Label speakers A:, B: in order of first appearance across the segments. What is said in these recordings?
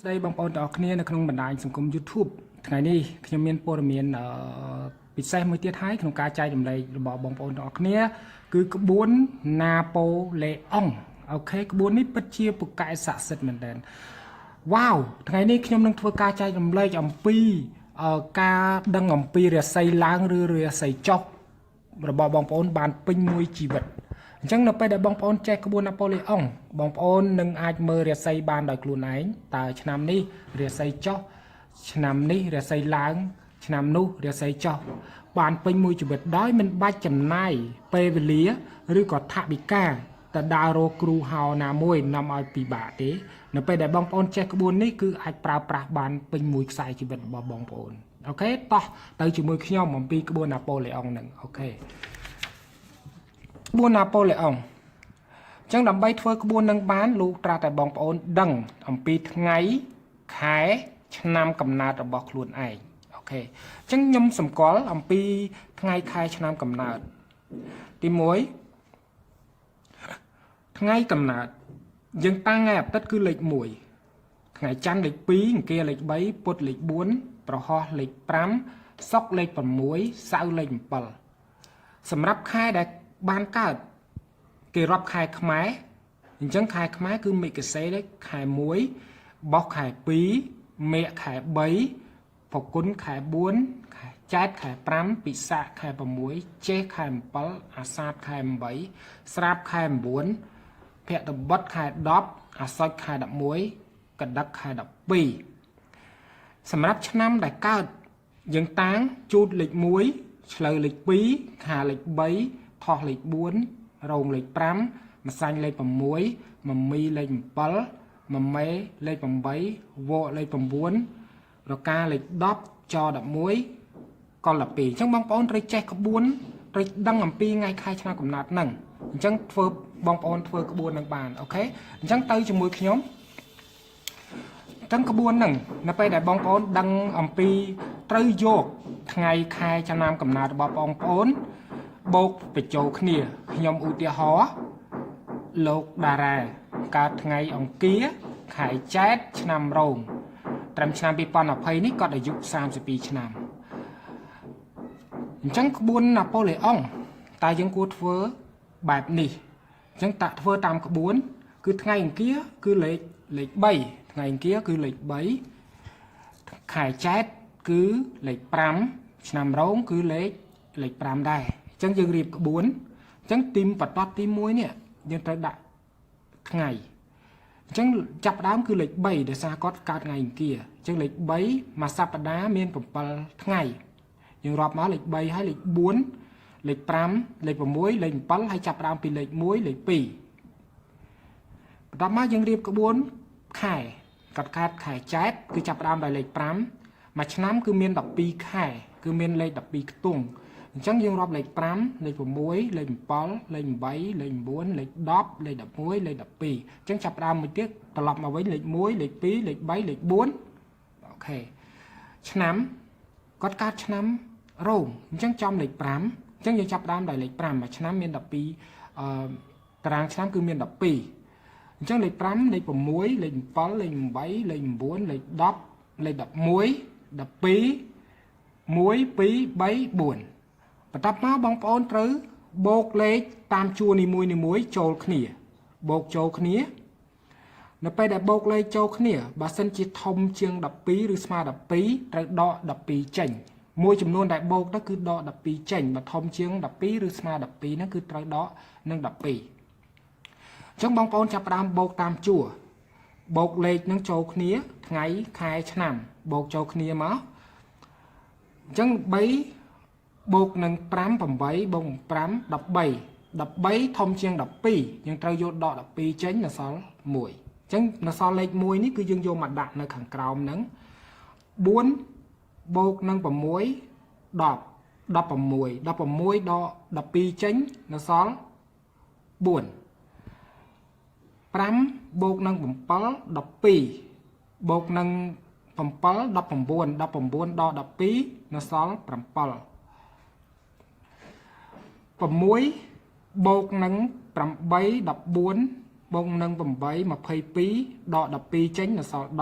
A: ស្ដីបងប្អូនទាំងអស់គ្នានៅក្នុងបណ្ដាញសង្គម YouTube ថ្ងៃនេះខ្ញុំមានព័ត៌មានពិសេសមួយទៀតហើយក្នុងការចែករំលែករបស់បងប្អូនទាំងអស់គ្នាគឺក្បួនណាប៉ូឡេអុងអូខេក្បួននេះពិតជាពូកែស័ក្តិសិទ្ធិមែនទែនវ៉ាវថ្ងៃនេះខ្ញុំនឹងធ្វើការចែករំលែកអំពីការដឹងអំពីរាសីឡើងឬរាសីចុះរបស់បងប្អូនបានពេញមួយជីវិតអញ្ចឹងនៅពេលដែលបងប្អូនចេះក្បួនណាប៉ូឡេអុងបងប្អូននឹងអាចមើលរាសីបានដោយខ្លួនឯងតើឆ្នាំនេះរាសីចុះឆ្នាំនេះរាសីឡើងឆ្នាំនោះរាសីចុះបានពេញមួយជីវិតដោយមិនបាច់ចំណាយពេលវេលាឬក៏ថវិកាទៅដើររកគ្រូហៅណាមួយនាំឲ្យពិបាកទេនៅពេលដែលបងប្អូនចេះក្បួននេះគឺអាចប្រើប្រាស់បានពេញមួយខ្សែជីវិតរបស់បងប្អូនអូខេតោះទៅជាមួយខ្ញុំអំពីក្បួនណាប៉ូឡេអុងហ្នឹងអូខេក្បួនណាប៉ូឡេអុងអញ្ចឹងដើម្បីធ្វើក្បួននឹងបានលោកត្រាតែបងប្អូនដឹងអំពីថ្ងៃខែឆ្នាំកំណើតរបស់ខ្លួនឯងអូខេអញ្ចឹងខ្ញុំសម្គាល់អំពីថ្ងៃខែឆ្នាំកំណើតទី1ថ្ងៃកំណើតយើងតាំងថ្ងៃអាទិត្យគឺលេខ1ថ្ងៃច័ន្ទលេខ2អង្គារលេខ3ពុធលេខ4ប្រហោះលេខ5សុក្រលេខ6សៅរ៍លេខ7សម្រាប់ខែដែលបានកើតគេរាប់ខែខ្មែរអញ្ចឹងខែខ្មែរគឺមិគសេលេខខែ1បោះខែ2មេខែ3ផល្គុនខែ4ខែចែកខែ5ពិសាខខែ6ចេសខែ7អាសាឍខែ8ស្រាបខែ9ភទ្របទខែ10អាសត់ខែ11កដឹកខែ12សម្រាប់ឆ្នាំដែលកើតយើងតាំងជូតលេខ1ឆ្លូវលេខ2ខាលេខ3ថោះលេខ4រោងលេខ5ម្សាញ់លេខ6មមីលេខ7មមេលេខ8វកលេខ9រកាលេខ10ច11កុល12អញ្ចឹងបងប្អូនត្រូវចេះក្បួនត្រូវដឹងអំពីថ្ងៃខែឆ្នាំកំណើតហ្នឹងអញ្ចឹងធ្វើបងប្អូនធ្វើក្បួននឹងបានអូខេអញ្ចឹងទៅជាមួយខ្ញុំទាំងក្បួនហ្នឹងនៅពេលដែលបងប្អូនដឹងអំពីត្រូវយកថ្ងៃខែឆ្នាំកំណើតរបស់បងប្អូនបូកបញ្ចូលគ្នាខ្ញុំឧទាហរណ៍លោកតារ៉ាកើតថ្ងៃអង្គារខែចែកឆ្នាំរោងត្រឹមឆ្នាំ2020នេះគាត់អាយុ32ឆ្នាំអញ្ចឹងក្បួនណាប៉ូឡេអុងតើយើងគួរធ្វើបែបនេះអញ្ចឹងតាក់ធ្វើតាមក្បួនគឺថ្ងៃអង្គារគឺលេខ3ថ្ងៃអង្គារគឺលេខ3ខែចែកគឺលេខ5ឆ្នាំរោងគឺលេខ5ដែរអញ្ចឹងយើងរៀបក្បួនអញ្ចឹងទីបន្ទាត់ទី1នេះយើងត្រូវដាក់ថ្ងៃអញ្ចឹងចាប់ដើមគឺលេខ3ដោយសារគាត់កើតថ្ងៃអង្គារអញ្ចឹងលេខ3មួយសប្តាហ៍មាន7ថ្ងៃយើងរាប់មកលេខ3ហើយលេខ4លេខ5លេខ6លេខ7ហើយចាប់ដើមពីលេខ1លេខ2បន្ទាប់មកយើងរៀបក្បួនខែគាត់កើតខែចែកគឺចាប់ដើមដោយលេខ5មួយឆ្នាំគឺមាន12ខែគឺមានលេខ12ខ្ទង់អញ្ចឹងយើងរាប់លេខ5លេខ6លេខ7លេខ8លេខ9លេខ10លេខ11លេខ12អញ្ចឹងចាប់ដើមមួយទៀតត្រឡប់មកវិញលេខ1លេខ2លេខ3លេខ4អូខេឆ្នាំគាត់កើតឆ្នាំរោងអញ្ចឹងចំលេខ5អញ្ចឹងយើងចាប់ដើមដោយលេខ5មួយឆ្នាំមាន12តារាងឆ្នាំគឺមាន12អញ្ចឹងលេខ5លេខ6លេខ7លេខ8លេខ9លេខ10លេខ11 12 1 2 3 4បន្ទាប់មកបងប្អូនត្រូវបូកលេខតាមជួរនីមួយចូលគ្នាបូកចូលគ្នានៅពេលដែលបូកលេខចូលគ្នាបើសិនជាធំជាង12ឬស្មើ12ត្រូវដក12ចេញមួយចំនួនដែលបូកទៅគឺដក12ចេញបើធំជាង12ឬស្មើ12ហ្នឹងគឺត្រូវដកនឹង12អញ្ចឹងបងប្អូនចាប់ផ្ដើមបូកតាមជួរបូកលេខនឹងចូលគ្នាថ្ងៃខែឆ្នាំបូកចូលគ្នាមកអញ្ចឹង3បូកនឹង5 8បូក5 13ធំជាង12យើងត្រូវយកដក12ចេញនៅសល់1អញ្ចឹងនៅសល់លេខ1នេះគឺយើងយកមកដាក់នៅខាងក្រោមហ្នឹង4បូកនឹង6 10 16 ដក12ចេញនៅសល់4 5បូកនឹង7 12បូកនឹង7 19 19ដក12នៅសល់7 6បូកនឹង8 14បូកនឹង8 22ដក12ចេញនៅសល់10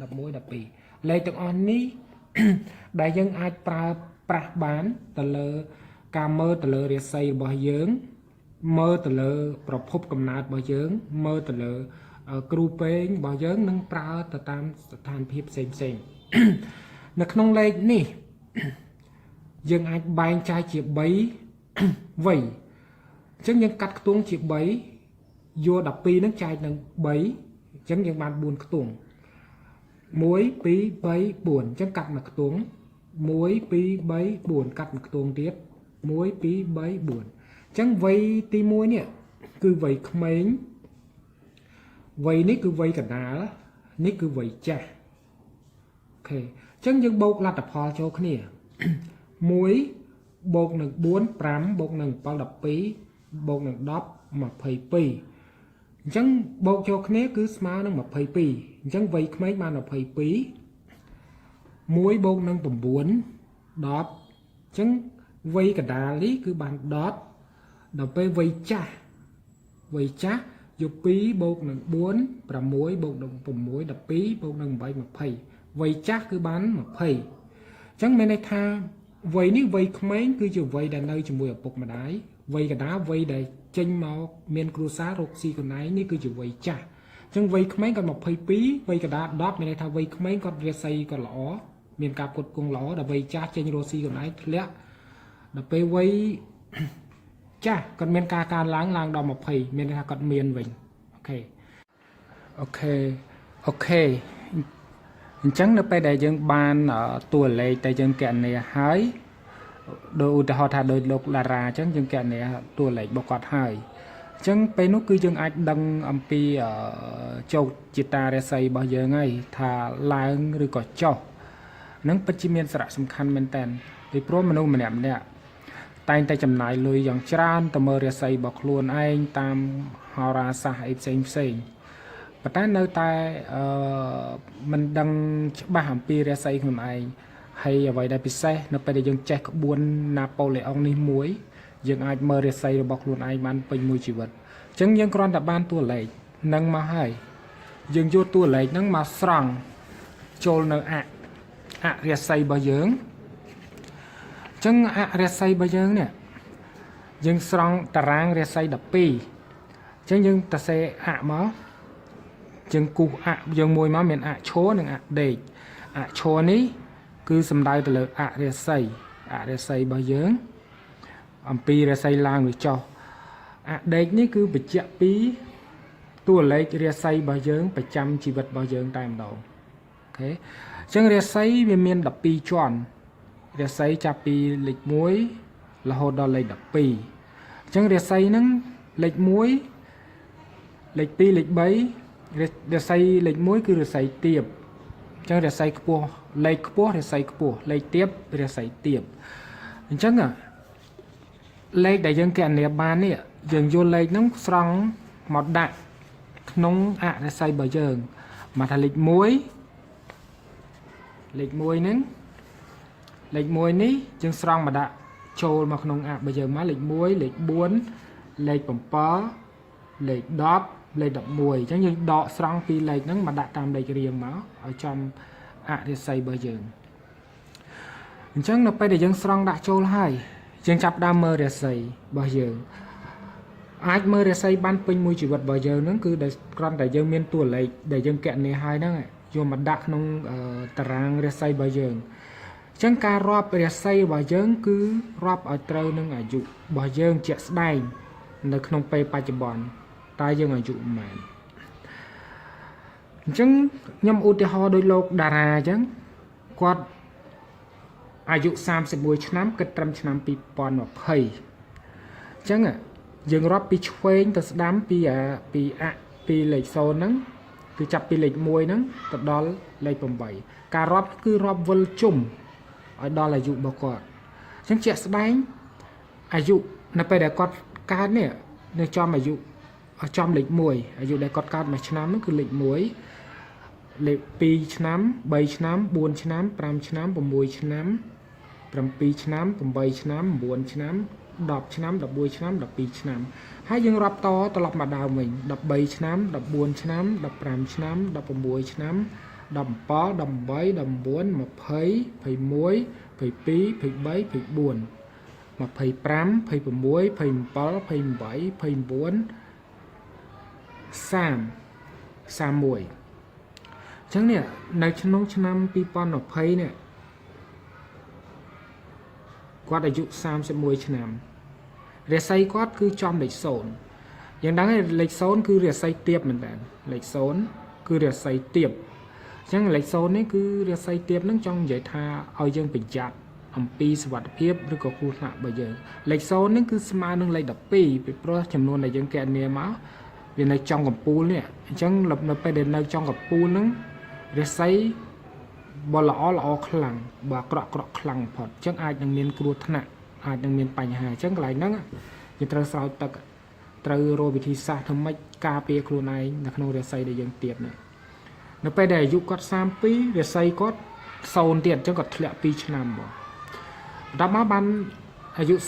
A: 11 12លេខទាំងអស់នេះ ដែលយើងអាចប្រើប្រាស់បានទៅលើការមើលទៅលើរាសីរបស់យើងមើលទៅលើប្រភពកំណើតរបស់យើងមើលទៅលើគ្រូពេងរបស់យើងនឹងប្រើទៅតាមស្ថានភាពផ្សេងៗ នៅក្នុងលេខនេះ យើងអាចបែងចែកជា3 វ័យអញ្ចឹងយើងកាត់ខ្ទង់ជា3យក12ហ្នឹងចែកនឹង3អញ្ចឹងយើងបាន4ខ្ទង់1 2 3 4អញ្ចឹងកាត់មួយខ្ទង់1 2 3 4កាត់មួយខ្ទង់ទៀត1 2 3 4អញ្ចឹងវ័យទី1នេះគឺវ័យក្មេងវ័យនេះគឺវ័យកណ្ដាលនេះគឺវ័យចាស់អូខេអញ្ចឹងយើងបូកលទ្ធផលចូលគ្នា 1 បូកនឹង4 5បូកនឹង7 12បូកនឹង10 22អញ្ចឹងបូកចូលគ្នាគឺស្មើនឹង22អញ្ចឹងវ័យក្មេងបាន22 1បូកនឹង9 10អញ្ចឹងវ័យកណ្ដាលនេះគឺបាន10ដល់ពេលវ័យចាស់យក2បូកនឹង4 6បូកនឹង6 12បូកនឹង8 20វ័យចាស់គឺបាន20អញ្ចឹងមានន័យថាវ័យនេះវ័យក្មេងគឺជាវ័យដែលនៅជាមួយឪពុកម្ដាយវ័យកណ្ដាលវ័យដែលចេញមកមានគ្រួសាររកស៊ីខ្លួនឯងនេះគឺជាវ័យចាស់អញ្ចឹងវ័យក្មេងគាត់22វ័យកណ្ដាល10មានន័យថាវ័យក្មេងគាត់រាសីគាត់ល្អមានការផ្គត់ផ្គង់ល្អដល់វ័យចាស់ចេញរកស៊ីខ្លួនឯងធ្លាក់ដល់ពេលវ័យចាស់គាត់មានការកើនឡើងដល់20មានន័យថាគាត់មានវិញអូខេអញ្ចឹងនៅពេលដែលយើងបានតួលេខតែយើងកណនាហើយដោយឧទាហរណ៍ថាដោយលោកតារាអញ្ចឹងយើងកណនាតួលេខរបស់គាត់ហើយអញ្ចឹងពេលនោះគឺយើងអាចដឹងអំពីជោគជតារាសីរបស់យើងហើយថាឡើងឬក៏ចុះនឹងពិតជាមានសារៈសំខាន់មែនតើពីព្រោះមនុស្សម្នាក់តែងតែចំណាយលុយយ៉ាងច្រើនទៅមើលរាសីរបស់ខ្លួនឯងតាមហោរាសាស្ត្រអីផ្សេងប៉ុន្តែនៅតែមិនដឹងច្បាស់អំពីរាសីខ្លួនឯងហើយអ្វីដែលពិសេសនៅពេលដែលយើងចេះក្បួនណាប៉ូឡេអុងនេះមួយយើងអាចមើលរាសីរបស់ខ្លួនឯងបានពេញមួយជីវិតអញ្ចឹងយើងគ្រាន់តែបានតួលេខនឹងមកហើយយើងយកតួលេខហ្នឹងមកស្រង់ចូលនៅអរាសីរបស់យើងអញ្ចឹងអរាសីរបស់យើងនេះយើងស្រង់តារាងរាសី12អញ្ចឹងយើងតសេមកយើងគូសយើងមួយមកមានឈរនិងដេកឈរនេះគឺសំដៅទៅលើអរាសីរបស់យើងអំពីរាសីឡើងឬចុះដេកនេះគឺបញ្ជាក់ពីតួលេខរាសីរបស់យើងប្រចាំជីវិតរបស់យើងតែម្ដងអូខេអញ្ចឹងរាសីវាមាន12ជាន់រាសីចាប់ពីលេខ1រហូតដល់លេខ12អញ្ចឹងរាសីហ្នឹងលេខ1លេខ2លេខ3រាសីលេខ1គឺរាសីទាបអញ្ចឹងរាសីខ្ពស់លេខខ្ពស់រាសីខ្ពស់លេខទាបរាសីទាបអញ្ចឹងលេខដែលយើងកណនាបាននេះ យើងយកលេខហ្នឹងស្រង់មកដាក់ក្នុងអរិស័យរបស់យើងមកថាលេខ1ហ្នឹងលេខ1នេះយើងស្រង់មកដាក់ចូលមកក្នុងអរបស់យើងមកលេខ1លេខ4លេខ7លេខ10លេខ11អញ្ចឹងយើងដកស្រង់ពីលេខហ្នឹងមកដាក់តាមលេខរៀងមកឲ្យចំអរិស័យរបស់យើងអញ្ចឹងនៅពេលដែលយើងស្រង់ដាក់ចូលហើយយើងចាប់ដើមមើលរាសីរបស់យើងអាចមើលរាសីបានពេញមួយជីវិតរបស់យើងហ្នឹងគឺដែលគ្រាន់តែយើងមានតួលេខដែលយើងកណនាហើយហ្នឹងយកមកដាក់ក្នុងតារាងរាសីរបស់យើងអញ្ចឹងការរាប់រាសីរបស់យើងគឺរាប់ឲ្យត្រូវនឹងអាយុរបស់យើងជាក់ស្ដែងនៅក្នុងពេលបច្ចុប្បន្នតើយើងអាយុប៉ុន្មានអញ្ចឹងខ្ញុំឧទាហរណ៍ដោយលោកតារាអញ្ចឹងគាត់អាយុ31ឆ្នាំគិតត្រឹមឆ្នាំ2020អញ្ចឹងយើងរាប់ពីឆ្វេងទៅស្ដាំពីលេខ0ហ្នឹងគឺចាប់ពីលេខ1ហ្នឹងទៅដល់លេខ8ការរាប់គឺរាប់វិលជុំឲ្យដល់អាយុរបស់គាត់អញ្ចឹងជាក់ស្ដែងអាយុនៅពេលដែលគាត់កើតនេះនៅចំអាយុចំលេខ1អាយុដែលគាត់កើតមួយឆ្នាំហ្នឹងគឺលេខ1លេខ2ឆ្នាំ3ឆ្នាំ4ឆ្នាំ5ឆ្នាំ6ឆ្នាំ7ឆ្នាំ8ឆ្នាំ9ឆ្នាំ10ឆ្នាំ11ឆ្នាំ12ឆ្នាំហើយយើងរាប់តត្រឡប់មកដើមវិញ13ឆ្នាំ14ឆ្នាំ15ឆ្នាំ16ឆ្នាំ17 18 19 20 21 22 23 24 25 26 27 28 29 30 31អញ្ចឹងនេះនៅក្នុងឆ្នាំ2020នេះគាត់អាយុ31ឆ្នាំរាសីគាត់គឺចំលេខ0យើងដឹងហើយលេខ0គឺរាសីទាបមែនតើលេខ0គឺរាសីទាបអញ្ចឹងលេខ0នេះគឺរាសីទាបហ្នឹងចង់និយាយថាឲ្យយើងប្រយ័ត្នអំពីសុវត្ថិភាពឬក៏គ្រោះថ្នាក់របស់យើងលេខ0នេះគឺស្មើនឹងលេខ12ពីព្រោះចំនួនដែលយើងកណនាមកវានៅចុងកំពូលនេះអញ្ចឹងនៅពេលដែលនៅចុងកំពូលហ្នឹងរាសីបើល្អខ្លាំងបើអាក្រក់ខ្លាំងបំផុតអញ្ចឹងអាចនឹងមានគ្រោះថ្នាក់អាចនឹងមានបញ្ហាអញ្ចឹងកន្លែងហ្នឹងយើងត្រូវស្រោចទឹកត្រូវរកវិធីសាស្ត្រធ្វើម៉េចការពារខ្លួនឯងនៅក្នុងរាសីដែលយើងទៀបនេះនៅពេលដែលអាយុគាត់32រាសីគាត់0ទៀតអញ្ចឹងគាត់ធ្លាក់2ឆ្នាំមកដល់មកបានអាយុ33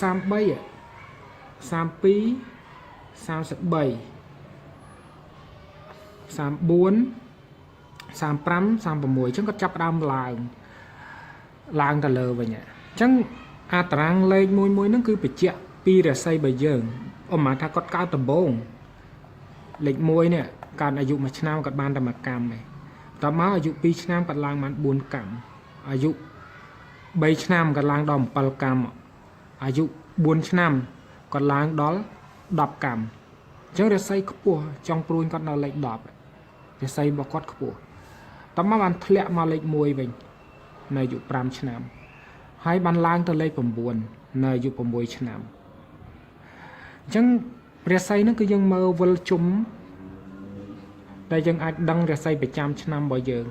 A: 32 33 34 35 36អញ្ចឹងគាត់ចាប់ដើមឡើងទៅលើវិញអញ្ចឹងអាតារាងលេខមួយហ្នឹងគឺបញ្ជាក់ពីរាសីរបស់យើងឧបមាថាគាត់កើតដំបូងលេខ1នេះកើតអាយុ1ឆ្នាំគាត់បានតែ1កម្មឯងដល់មកអាយុ2ឆ្នាំគាត់ឡើងបាន4កម្មអាយុ3ឆ្នាំគាត់ឡើងដល់7កម្មអាយុ4ឆ្នាំគាត់ឡើងដល់10កម្មអញ្ចឹងរាសីខ្ពស់ចុងព្រួញគាត់នៅលេខ10រាសីរបស់គាត់ខ្ពស់តមកបានធ្លាក់មកលេខ1វិញនៅអាយុ5ឆ្នាំហើយបានឡើងទៅលេខ9នៅអាយុ6ឆ្នាំអញ្ចឹងរាសីហ្នឹងគឺយើងមើលវិលជុំតែយើងអាចដឹងរាសីប្រចាំឆ្នាំរបស់យើង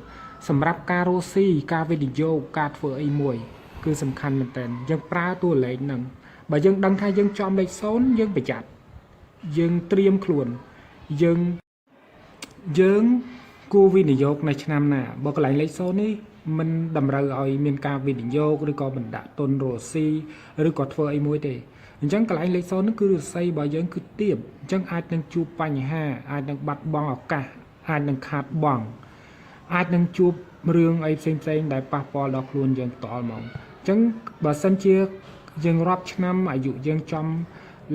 A: សម្រាប់ការរស់ស៊ីការវិនិយោគការធ្វើអីមួយគឺសំខាន់មែនតើយើងប្រើតួលេខហ្នឹងបើយើងដឹងថាយើងចំលេខ0យើងប្រយ័ត្នយើងត្រៀមខ្លួនយើងគួរវិនិយោគនៅឆ្នាំណាបើកន្លែងលេខ0នេះមិនតម្រូវឲ្យមានការវិនិយោគឬក៏បណ្ដាក់ទុនរស់ស៊ីឬក៏ធ្វើអីមួយទេអញ្ចឹងកន្លែងលេខ0នេះគឺរាសីរបស់យើងគឺទាបអញ្ចឹងអាចនឹងជួបបញ្ហាអាចនឹងបាត់បង់ឱកាសអាចនឹងខាតបង់អាចនឹងជួបរឿងអីផ្សេងដែលប៉ះពាល់ដល់ខ្លួនយើងផ្ទាល់ហ្មងអញ្ចឹងបើសិនជាយើងរាប់ឆ្នាំអាយុយើងចំ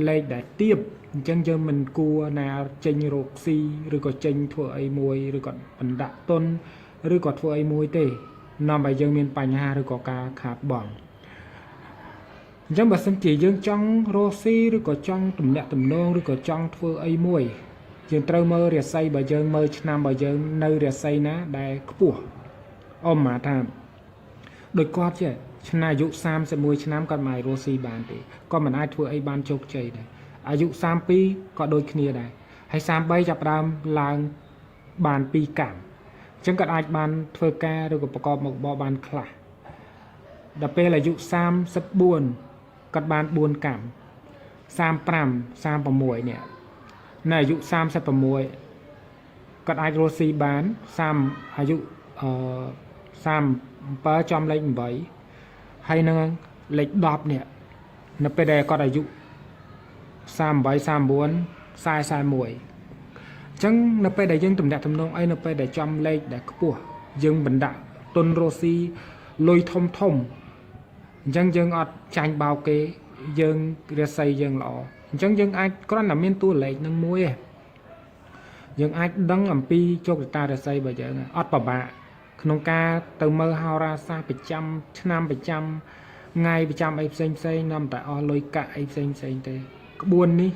A: លេខដែលទាបអញ្ចឹងយើងមិនគួរណាចេញរកស៊ីឬក៏ចេញធ្វើអីមួយឬក៏បណ្ដាក់ទុនឬក៏ធ្វើអីមួយទេនាំឲ្យយើងមានបញ្ហាឬក៏ការខាតបង់អញ្ចឹងបើសិនជាយើងចង់រកស៊ីឬក៏ចង់ទំនាក់ទំនងឬក៏ចង់ធ្វើអីមួយយើងត្រូវមើលរាសីរបស់យើងមើលឆ្នាំរបស់យើងនៅរាសីណាដែលខ្ពស់អមមកថាដូចគាត់ចេះឆ្នាំអាយុ31ឆ្នាំគាត់មិនអាចរស់ស៊ីបានទេគាត់មិនអាចធ្វើអីបានជោគជ័យដែរអាយុ32ក៏ដូចគ្នាដែរហើយ33ចាប់ផ្ដើមឡើងបាន2កម្មអញ្ចឹងគាត់អាចបានធ្វើការឬក៏ប្រកបមុខរបរបានខ្លះដល់ពេលអាយុ34គាត់បាន4កម្ម 35เนี่ยនៅអាយុ36គាត់អាចរស់ស៊ីបាន30អាយុ37ចំលេខ8ហើយនឹងលេខ10เนี่ยនៅពេលដែលគាត់អាយុ38 39 41អញ្ចឹងនៅពេលដែលយើងទំនាក់ទំនងអីនៅពេលដែលចំលេខដែលខ្ពស់យើងបណ្ដាក់ទុនរស់ស៊ីលុយធំអញ្ចឹងយើងអត់ចាញ់បោកគេយើងរាសីយើងល្អអញ្ចឹងយើងអាចគ្រាន់តែមានតួលេខនឹងមួយឯងយើងអាចដឹងអំពីជោគជតារាសីរបស់យើងអត់ពិបាកក្នុងការទៅមើលហោរាសាស្ត្រប្រចាំឆ្នាំប្រចាំថ្ងៃប្រចាំអីផ្សេងនាំតែអស់លុយកាក់អីផ្សេងទេក្បួននេះ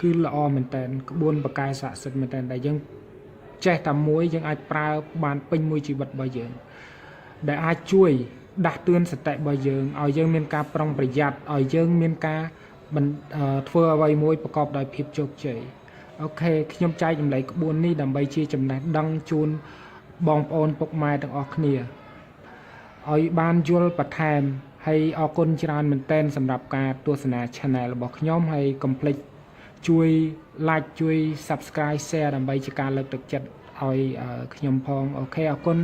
A: គឺល្អមែនតើក្បួនបកាយស័ក្តិសិទ្ធិមែនតើដែលយើងចេះតែមួយយើងអាចប្រើបានពេញមួយជីវិតរបស់យើងដែលអាចជួយដាស់តឿនសតិរបស់យើងឲ្យយើងមានការប្រុងប្រយ័ត្នឲ្យយើងមានការធ្វើអ្វីមួយប្រកបដោយភាពជោគជ័យអូខេខ្ញុំចែកចម្លែកក្បួននេះដើម្បីជាចំណេះដឹងជូនបងប្អូនពុកម៉ែទាំងអស់គ្នាឲ្យបានយល់បន្ថែមហើយអរគុណច្រើនមែនទែនសម្រាប់ការទស្សនា Channel របស់ខ្ញុំហើយកុំភ្លេចជួយ Like ជួយ Subscribe Share ដើម្បីជាការលើកទឹកចិត្តឲ្យខ្ញុំផងអូខេអរគុណ